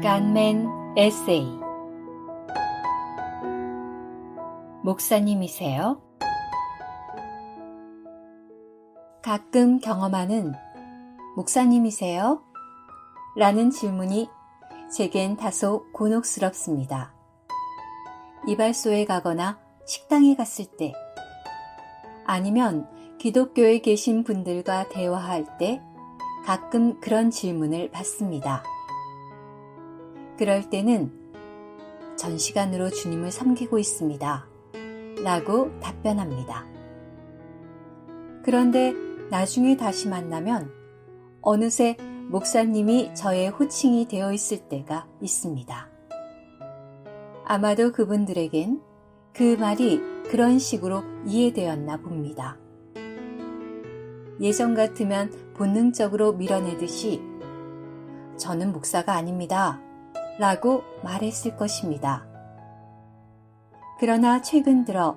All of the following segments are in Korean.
간맨 에세이. 목사님이세요? 가끔 경험하는 목사님이세요? 라는 질문이 제겐 다소 곤혹스럽습니다. 이발소에 가거나 식당에 갔을 때, 아니면 기독교에 계신 분들과 대화할 때 가끔 그런 질문을 받습니다. 그럴 때는 전시간으로 주님을 섬기고 있습니다. 라고 답변합니다. 그런데 나중에 다시 만나면 어느새 목사님이 저의 호칭이 되어 있을 때가 있습니다. 아마도 그분들에겐 그 말이 그런 식으로 이해되었나 봅니다. 예전 같으면 본능적으로 밀어내듯이 저는 목사가 아닙니다. 라고 말했을 것입니다. 그러나 최근 들어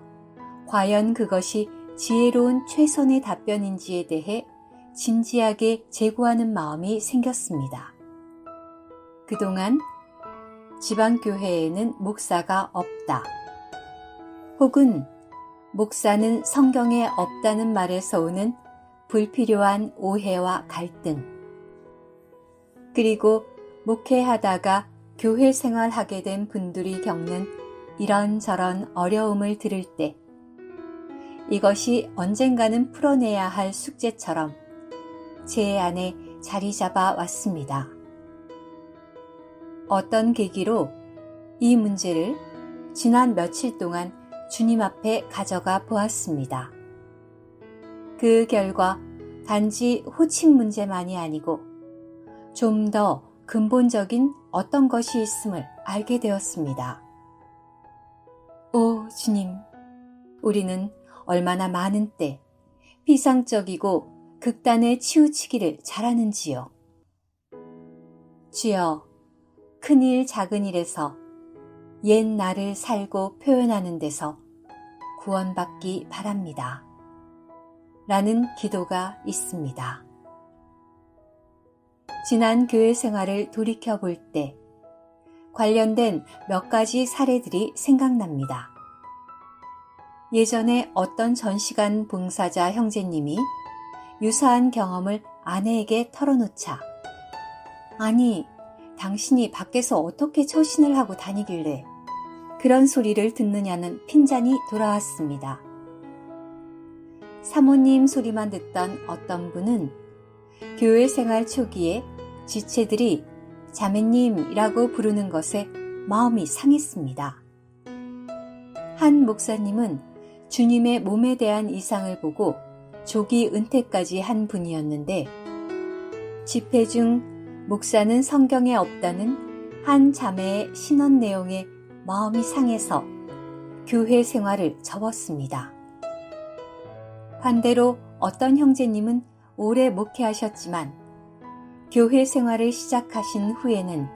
과연 그것이 지혜로운 최선의 답변인지에 대해 진지하게 재고하는 마음이 생겼습니다. 그동안 지방교회에는 목사가 없다. 혹은 목사는 성경에 없다는 말에서 오는 불필요한 오해와 갈등. 그리고 목회하다가 교회 생활하게 된 분들이 겪는 이런저런 어려움을 들을 때 이것이 언젠가는 풀어내야 할 숙제처럼 제 안에 자리 잡아 왔습니다. 어떤 계기로 이 문제를 지난 며칠 동안 주님 앞에 가져가 보았습니다. 그 결과 단지 호칭 문제만이 아니고 좀 더 근본적인 어떤 것이 있음을 알게 되었습니다. 오 주님, 우리는 얼마나 많은 때 비상적이고 극단에 치우치기를 잘하는지요. 주여, 큰일 작은 일에서 옛 나를 살고 표현하는 데서 구원받기 바랍니다. 라는 기도가 있습니다. 지난 교회 생활을 돌이켜볼 때 관련된 몇 가지 사례들이 생각납니다. 예전에 어떤 전시관 봉사자 형제님이 유사한 경험을 아내에게 털어놓자 아니, 당신이 밖에서 어떻게 처신을 하고 다니길래 그런 소리를 듣느냐는 핀잔이 돌아왔습니다. 사모님 소리만 듣던 어떤 분은 교회 생활 초기에 지체들이 자매님이라고 부르는 것에 마음이 상했습니다. 한 목사님은 주님의 몸에 대한 이상을 보고 조기 은퇴까지 한 분이었는데 집회 중 목사는 성경에 없다는 한 자매의 신원 내용에 마음이 상해서 교회 생활을 접었습니다. 반대로 어떤 형제님은 오래 목회하셨지만 교회 생활을 시작하신 후에는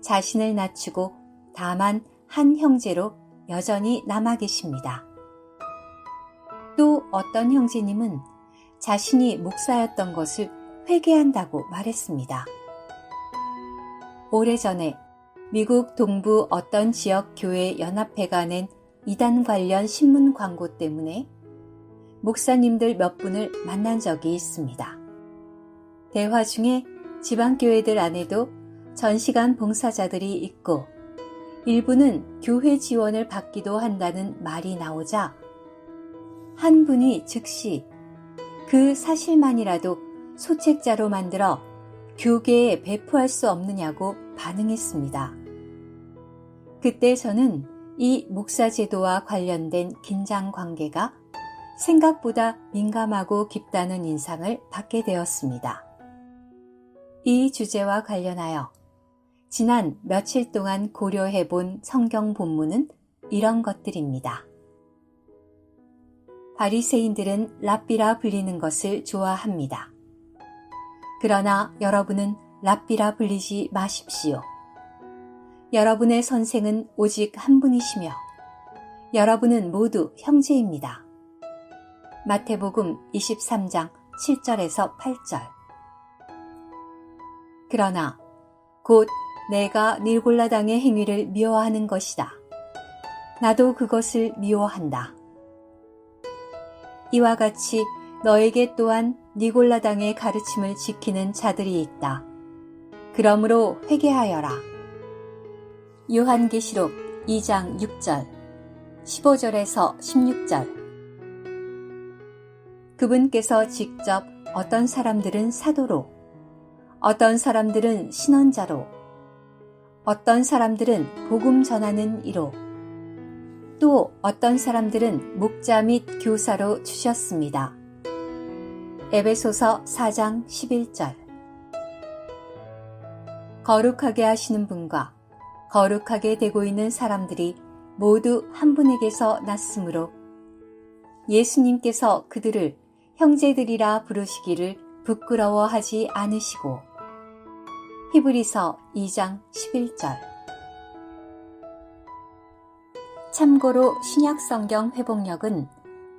자신을 낮추고 다만 한 형제로 여전히 남아 계십니다. 또 어떤 형제님은 자신이 목사였던 것을 회개한다고 말했습니다. 오래전에 미국 동부 어떤 지역 교회 연합회가 낸 이단 관련 신문 광고 때문에 목사님들 몇 분을 만난 적이 있습니다. 대화 중에 지방교회들 안에도 전시관 봉사자들이 있고 일부는 교회 지원을 받기도 한다는 말이 나오자 한 분이 즉시 그 사실만이라도 소책자로 만들어 교계에 배포할 수 없느냐고 반응했습니다. 그때 저는 이 목사 제도와 관련된 긴장 관계가 생각보다 민감하고 깊다는 인상을 받게 되었습니다. 이 주제와 관련하여 지난 며칠 동안 고려해 본 성경 본문은 이런 것들입니다. 바리새인들은 랍비라 불리는 것을 좋아합니다. 그러나 여러분은 랍비라 불리지 마십시오. 여러분의 선생은 오직 한 분이시며 여러분은 모두 형제입니다. 마태복음 23장 7절에서 8절. 그러나 곧 내가 니골라당의 행위를 미워하는 것이다. 나도 그것을 미워한다. 이와 같이 너에게 또한 니골라당의 가르침을 지키는 자들이 있다. 그러므로 회개하여라. 요한계시록 2장 6절, 15절에서 16절. 그분께서 직접 어떤 사람들은 사도로, 어떤 사람들은 신언자로, 어떤 사람들은 복음 전하는 이로, 또 어떤 사람들은 목자 및 교사로 주셨습니다. 에베소서 4장 11절. 거룩하게 하시는 분과 거룩하게 되고 있는 사람들이 모두 한 분에게서 났으므로 예수님께서 그들을 형제들이라 부르시기를 부끄러워하지 않으시고. 히브리서 2장 11절. 참고로 신약성경 회복력은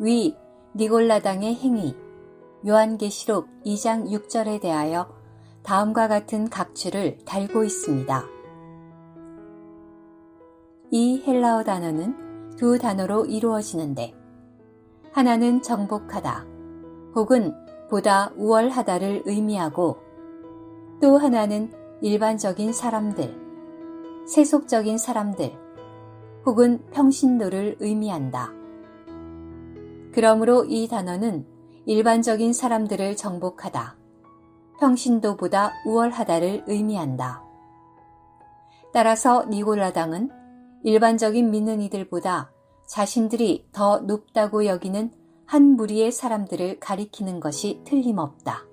위 니골라당의 행위, 요한계시록 2장 6절에 대하여 다음과 같은 각주를 달고 있습니다. 이 헬라어 단어는 두 단어로 이루어지는데, 하나는 정복하다 혹은 보다 우월하다를 의미하고, 또 하나는 일반적인 사람들, 세속적인 사람들 혹은 평신도를 의미한다. 그러므로 이 단어는 일반적인 사람들을 정복하다, 평신도보다 우월하다를 의미한다. 따라서 니골라당은 일반적인 믿는 이들보다 자신들이 더 높다고 여기는 한 무리의 사람들을 가리키는 것이 틀림없다.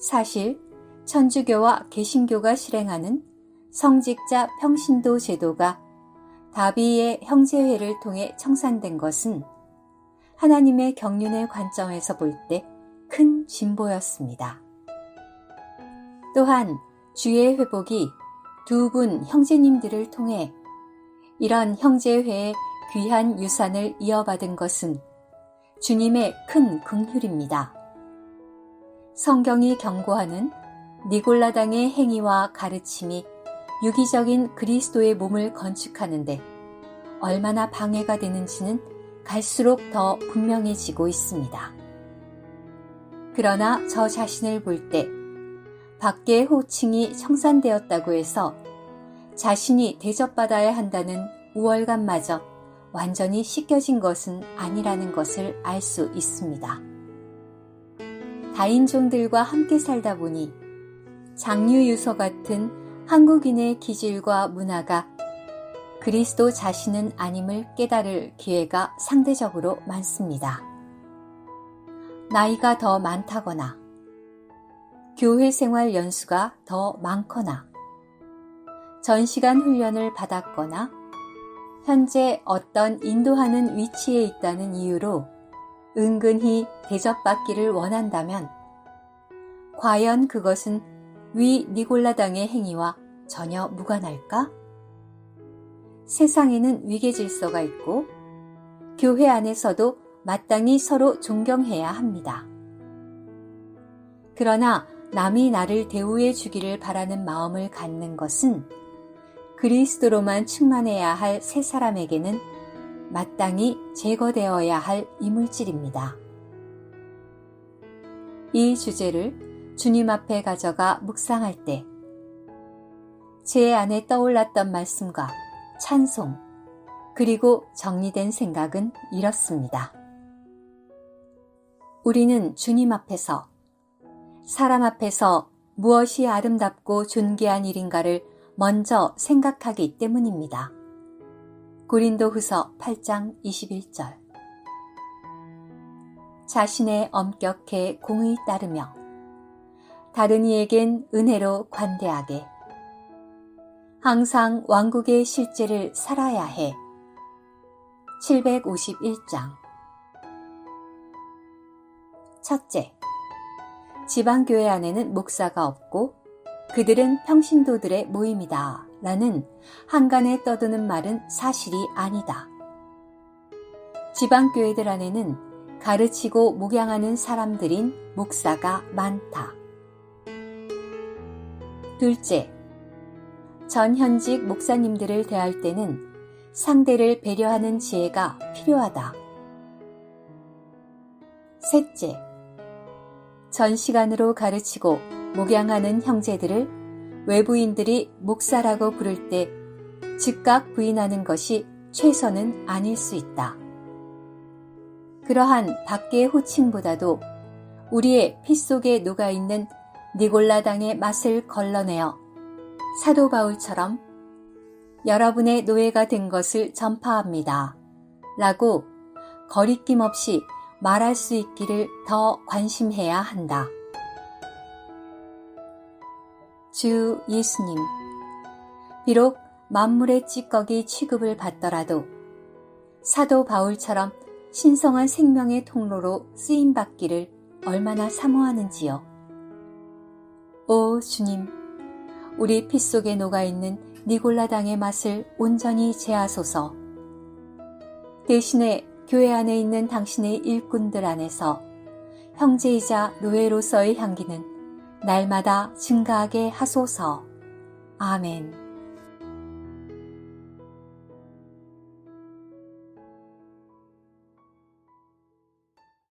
사실 천주교와 개신교가 실행하는 성직자 평신도 제도가 다비의 형제회를 통해 청산된 것은 하나님의 경륜의 관점에서 볼 때 큰 진보였습니다. 또한 주의 회복이 두 분 형제님들을 통해 이런 형제회의 귀한 유산을 이어받은 것은 주님의 큰 긍휼입니다. 성경이 경고하는 니골라당의 행위와 가르침이 유기적인 그리스도의 몸을 건축하는데 얼마나 방해가 되는지는 갈수록 더 분명해지고 있습니다. 그러나 저 자신을 볼 때 밖의 호칭이 청산되었다고 해서 자신이 대접받아야 한다는 우월감마저 완전히 씻겨진 것은 아니라는 것을 알 수 있습니다. 다인종들과 함께 살다 보니 장유유서 같은 한국인의 기질과 문화가 그리스도 자신은 아님을 깨달을 기회가 상대적으로 많습니다. 나이가 더 많다거나 교회 생활 연수가 더 많거나 전시간 훈련을 받았거나 현재 어떤 인도하는 위치에 있다는 이유로 은근히 대접받기를 원한다면 과연 그것은 위 니골라당의 행위와 전혀 무관할까? 세상에는 위계 질서가 있고 교회 안에서도 마땅히 서로 존경해야 합니다. 그러나 남이 나를 대우해 주기를 바라는 마음을 갖는 것은 그리스도로만 충만해야 할 새 사람에게는 마땅히 제거되어야 할 이물질입니다. 이 주제를 주님 앞에 가져가 묵상할 때 제 안에 떠올랐던 말씀과 찬송, 그리고 정리된 생각은 이렇습니다. 우리는 주님 앞에서, 사람 앞에서 무엇이 아름답고 존귀한 일인가를 먼저 생각하기 때문입니다. 고린도후서 8장 21절. 자신의 엄격해 공의 따르며 다른 이에겐 은혜로 관대하게 항상 왕국의 실제를 살아야 해. 751장. 첫째, 지방교회 안에는 목사가 없고 그들은 평신도들의 모임이다 라는 한간에 떠도는 말은 사실이 아니다. 지방교회들 안에는 가르치고 목양하는 사람들인 목사가 많다. 둘째, 전현직 목사님들을 대할 때는 상대를 배려하는 지혜가 필요하다. 셋째, 전 시간으로 가르치고 목양하는 형제들을 외부인들이 목사라고 부를 때 즉각 부인하는 것이 최선은 아닐 수 있다. 그러한 밖의 호칭보다도 우리의 피 속에 녹아있는 니골라당의 맛을 걸러내어 사도 바울처럼 여러분의 노예가 된 것을 전파합니다. 라고 거리낌 없이 말할 수 있기를 더 관심해야 한다. 주 예수님, 비록 만물의 찌꺼기 취급을 받더라도 사도 바울처럼 신성한 생명의 통로로 쓰임받기를 얼마나 사모하는지요. 오 주님, 우리 피 속에 녹아있는 니골라당의 맛을 온전히 제하소서. 대신에 교회 안에 있는 당신의 일꾼들 안에서 형제이자 노예로서의 향기는 날마다 증가하게 하소서. 아멘.